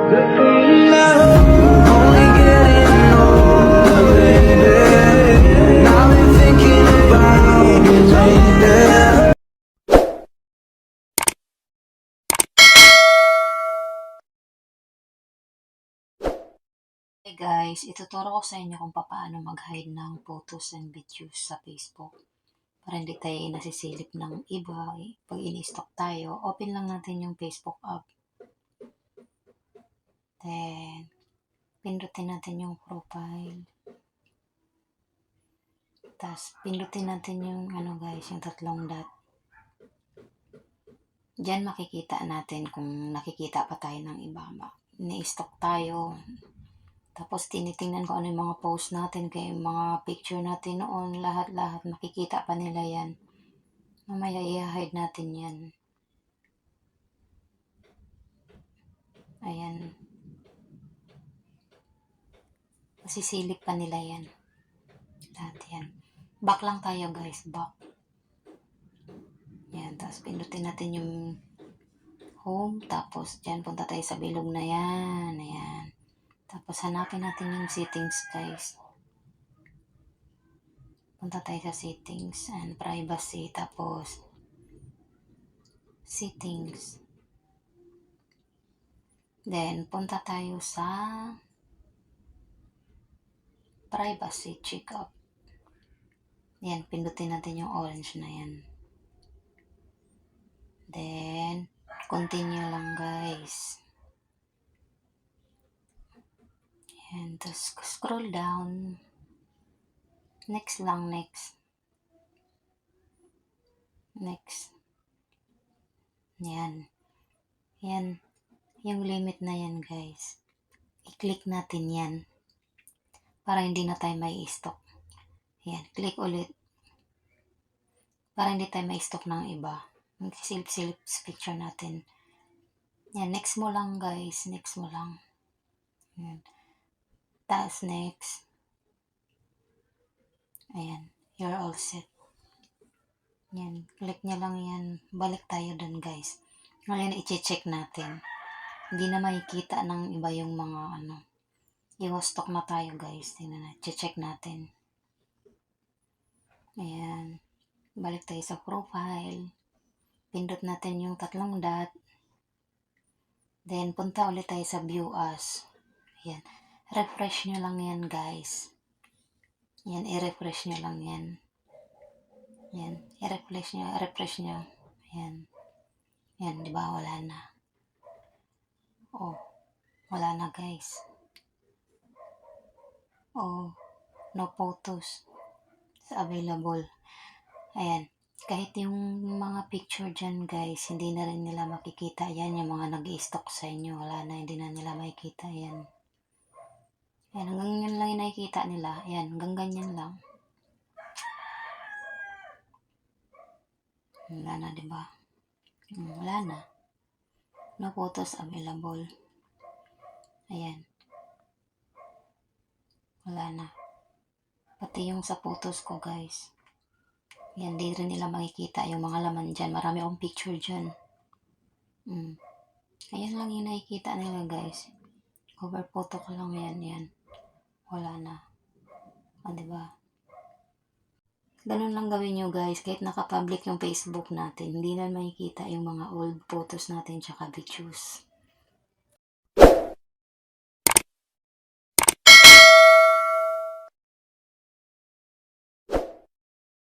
The pain now, only getting older, baby. And I've been thinking about you lately. Hey guys, ituturo ko sa inyo kung paano mag-hide ng photos and videos sa Facebook para hindi tayo nasisilip ng iba. Pag ini-stalk tayo, open lang natin yung Facebook app. Then, pindutin natin yung profile. Tapos, pindutin natin yung guys, yung tatlong dot. Diyan makikita natin kung nakikita pa tayo ng iba. Ni-stalk tayo. Tapos tinitingnan ko ano yung mga post natin, kaya yung mga picture natin noon, lahat-lahat, makikita pa nila yan. Mamaya i-hide natin yan. Ayan. Masisilip pa nila yan. Lahat yan. Back lang tayo guys, back. Yan, tapos pindutin natin yung home, tapos dyan punta tayo sa bilog na yan. Ayan. Tapos hanapin natin yung settings guys. Punta tayo sa settings and privacy, tapos settings. Then, punta tayo sa privacy checkup. Yan, pindutin natin yung orange na yan. Then, continue lang guys. Yan, tapos scroll down. Next lang, next. Next. Yan. Yan. Yung limit na yan guys. I-click natin yan. Para hindi na tayo may stock. Yan, click ulit. Para hindi tayo may stock ng iba. Magsisilip-silip picture natin. Yan, next mo lang guys. Next mo lang. Yan. Tapos next. Ayan, you're all set. Yan, click nyo lang yan. Balik tayo dun guys. Ngayon, i-check natin. Hindi na makikita ng iba yung mga i-stock na tayo guys. Tingnan na, check natin. Ayan, balik tayo sa profile. Pindot natin yung tatlong dot. Then, punta ulit tayo sa view as. Ayan, refresh nyo lang yan guys. Yan, i-refresh nyo lang yan. Yan, i-refresh nyo. Ayan. Yan, di ba? Wala na. Oh, wala na guys. Oh, no photos available. Ayan. Kahit yung mga picture dyan guys, hindi na rin nila makikita yan. Yung mga nag-i-stock sa inyo, wala na, hindi na nila makikita yan. Ayan, hanggang yan lang yung nakikita nila. Ayan, hanggang ganyan lang. Wala na, diba? Wala na. No photos available. Ayan. Wala na. Pati yung sa photos ko guys. Yan, di rin nila makikita yung mga laman dyan. Marami akong picture dyan. Ayan lang yung nakikita nila guys. Cover photo ko lang yan. Wala na. Diba? Ganun lang gawin nyo guys. Kahit nakapublic yung Facebook natin, hindi na makikita yung mga old photos natin tsaka videos.